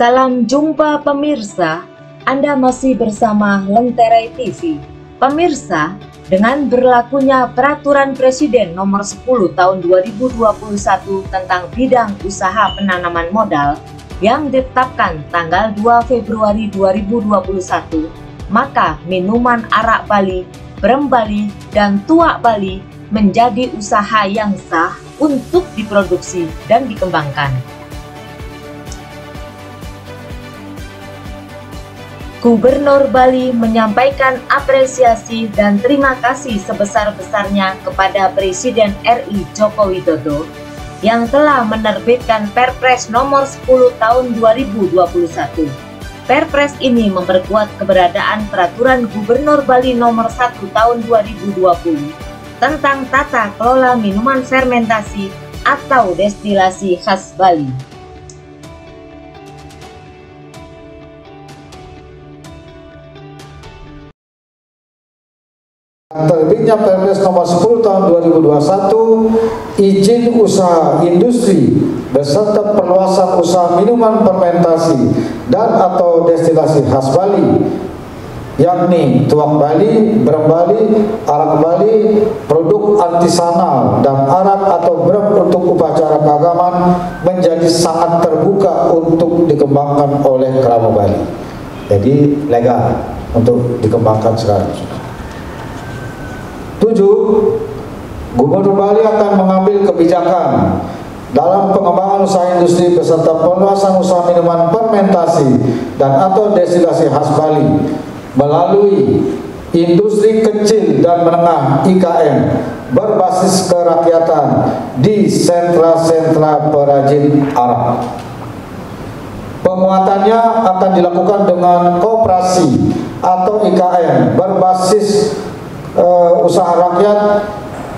Salam jumpa pemirsa, Anda masih bersama Lentera TV. Pemirsa, dengan berlakunya Peraturan Presiden Nomor 10 Tahun 2021 tentang bidang usaha penanaman modal yang ditetapkan tanggal 2 Februari 2021, maka minuman arak Bali, brem Bali, dan tuak Bali menjadi usaha yang sah untuk diproduksi dan dikembangkan. Gubernur Bali menyampaikan apresiasi dan terima kasih sebesar-besarnya kepada Presiden RI Joko Widodo yang telah menerbitkan Perpres Nomor 10 Tahun 2021. Perpres ini memperkuat keberadaan Peraturan Gubernur Bali Nomor 1 Tahun 2020 tentang tata kelola minuman fermentasi atau destilasi khas Bali. Terbitnya Perpres Nomor 10 Tahun 2021 izin usaha industri beserta perluasan usaha minuman fermentasi dan atau destilasi khas Bali, yakni tuak Bali, brem Bali, arak Bali, produk artisanal dan arak atau brem untuk upacara keagamaan menjadi sangat terbuka untuk dikembangkan oleh Kerama Bali. Jadi legal untuk dikembangkan sekarang. 7. Gubernur Bali akan mengambil kebijakan dalam pengembangan usaha industri beserta perluasan usaha minuman fermentasi dan atau destilasi khas Bali melalui industri kecil dan menengah IKM berbasis kerakyatan di sentra-sentra perajin arak. Penguatannya akan dilakukan dengan koperasi atau IKM berbasis usaha rakyat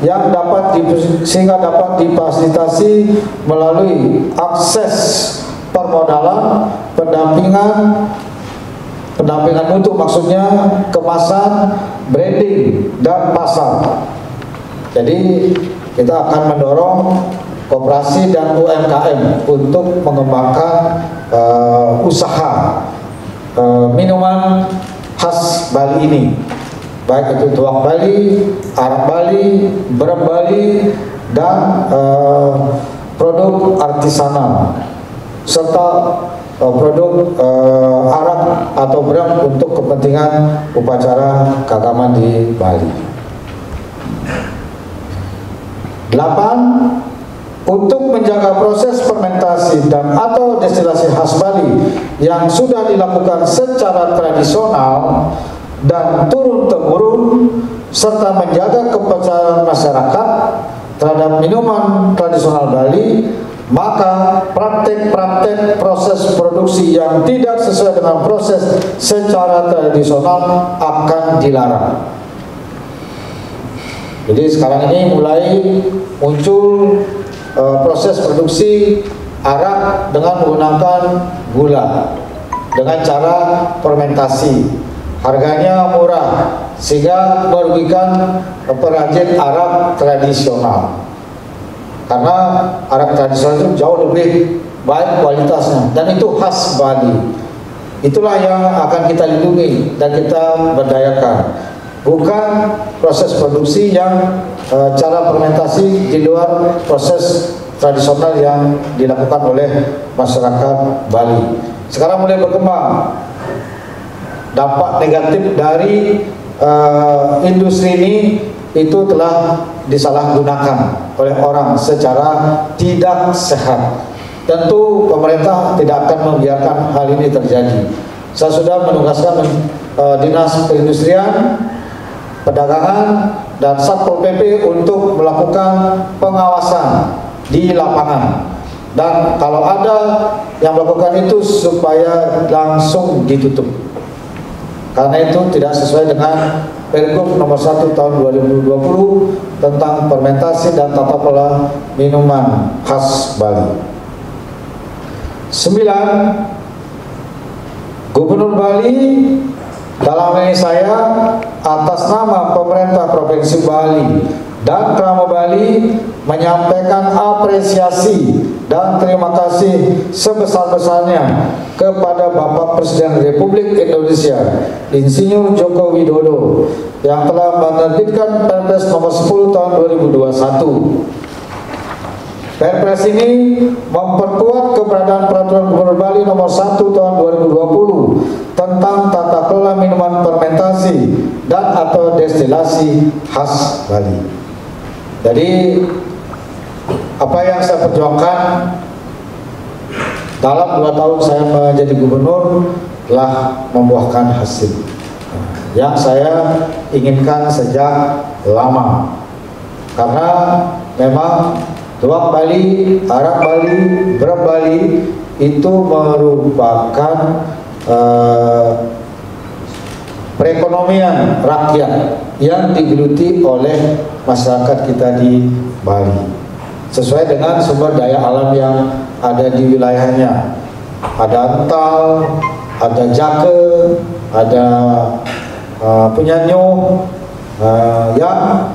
yang sehingga dapat difasilitasi melalui akses permodalan, pendampingan untuk maksudnya kemasan, branding, dan pasar. Jadi kita akan mendorong koperasi dan UMKM untuk mengembangkan usaha minuman khas Bali ini, baik itu tuak Bali, arak Bali, brem Bali, dan produk artisanal serta produk arak atau brem untuk kepentingan upacara keagamaan di Bali. 8. Untuk menjaga proses fermentasi dan atau destilasi khas Bali yang sudah dilakukan secara tradisional dan turun-temurun serta menjaga kepercayaan masyarakat terhadap minuman tradisional Bali, maka praktek-praktek proses produksi yang tidak sesuai dengan proses secara tradisional akan dilarang. Jadi sekarang ini mulai muncul proses produksi arak dengan menggunakan gula dengan cara fermentasi. Harganya murah sehingga merugikan perajin arak tradisional, karena arak tradisional itu jauh lebih baik kualitasnya dan itu khas Bali. Itulah yang akan kita lindungi dan kita berdayakan, bukan proses produksi yang cara fermentasi di luar proses tradisional yang dilakukan oleh masyarakat Bali. Sekarang mulai berkembang dampak negatif dari industri ini, itu telah disalahgunakan oleh orang secara tidak sehat. Tentu pemerintah tidak akan membiarkan hal ini terjadi. Saya sudah menugaskan Dinas Perindustrian, Perdagangan, dan Satpol PP untuk melakukan pengawasan di lapangan. Dan kalau ada yang melakukan itu supaya langsung ditutup, karena itu tidak sesuai dengan Pergub Nomor 1 Tahun 2020 tentang fermentasi dan tata kelola minuman khas Bali. 9. Gubernur Bali dalam ini saya atas nama pemerintah Provinsi Bali dan Kerama Bali menyampaikan apresiasi dan terima kasih sebesar-besarnya kepada Bapak Presiden Republik Indonesia Insinyur Joko Widodo yang telah menerbitkan Perpres nomor 10 tahun 2021. Perpres ini memperkuat keberadaan Peraturan Gubernur Bali nomor 1 tahun 2020 tentang tata kelola minuman fermentasi dan atau destilasi khas Bali. Jadi apa yang saya perjuangkan dalam 2 tahun saya menjadi gubernur telah membuahkan hasil yang saya inginkan sejak lama, karena memang Tuak Bali, Arak Bali, Brem Bali itu merupakan perekonomian rakyat yang digeluti oleh masyarakat kita di Bali sesuai dengan sumber daya alam yang ada di wilayahnya. Ada ental, ada jake, ada penyanyo yang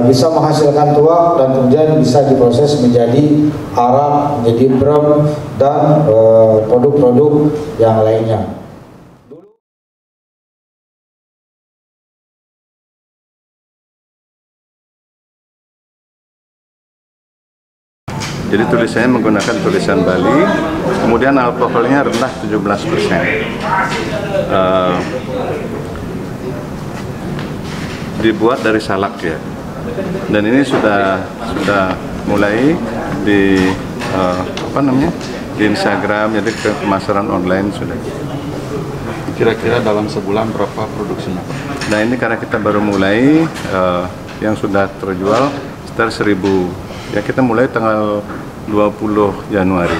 bisa menghasilkan tuak dan kemudian bisa diproses menjadi arak, menjadi brem dan produk-produk yang lainnya. Jadi tulisannya menggunakan tulisan Bali, kemudian alkoholnya rendah 17%. Dibuat dari salak ya. Dan ini sudah mulai di di Instagram, jadi ke pemasaran online sudah. Kira-kira dalam sebulan berapa produksinya? Nah ini karena kita baru mulai, yang sudah terjual sekitar 1000. Ya kita mulai tanggal 20 Januari.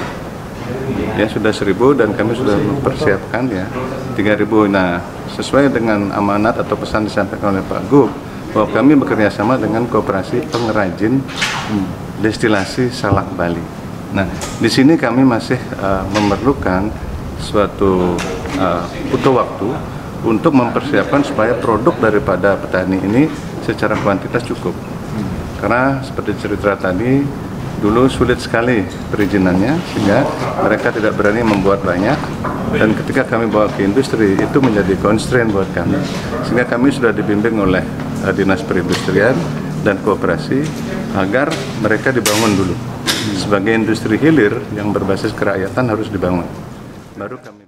Ya sudah 1000 dan kami sudah mempersiapkan ya 3000. Nah sesuai dengan amanat atau pesan disampaikan oleh Pak Gub, bahwa kami bekerja sama dengan Koperasi Pengrajin Destilasi Salak Bali. Nah, di sini kami masih memerlukan suatu butuh waktu untuk mempersiapkan supaya produk daripada petani ini secara kuantitas cukup. Karena seperti cerita tadi, dulu sulit sekali perizinannya sehingga mereka tidak berani membuat banyak, dan ketika kami bawa ke industri itu menjadi constraint buat kami, sehingga kami sudah dibimbing oleh Dinas Perindustrian dan Koperasi agar mereka dibangun dulu sebagai industri hilir yang berbasis kerakyatan harus dibangun, baru kami.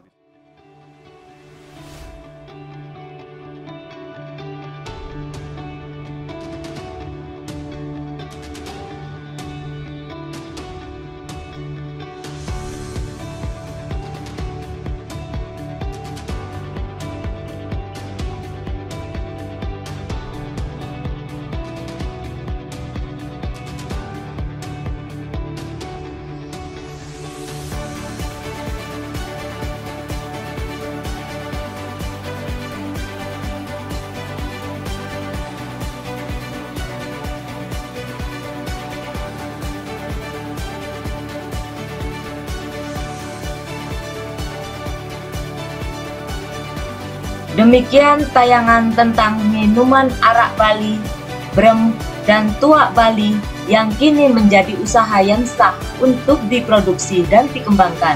Demikian tayangan tentang minuman arak Bali, brem, dan tuak Bali yang kini menjadi usaha yang sah untuk diproduksi dan dikembangkan.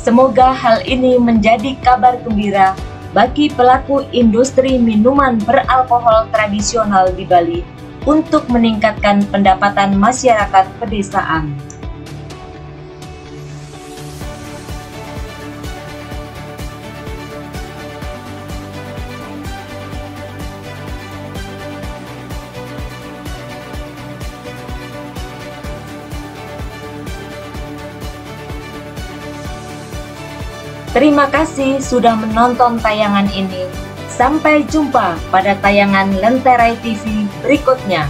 Semoga hal ini menjadi kabar gembira bagi pelaku industri minuman beralkohol tradisional di Bali untuk meningkatkan pendapatan masyarakat pedesaan. Terima kasih sudah menonton tayangan ini. Sampai jumpa pada tayangan Lenterai TV berikutnya.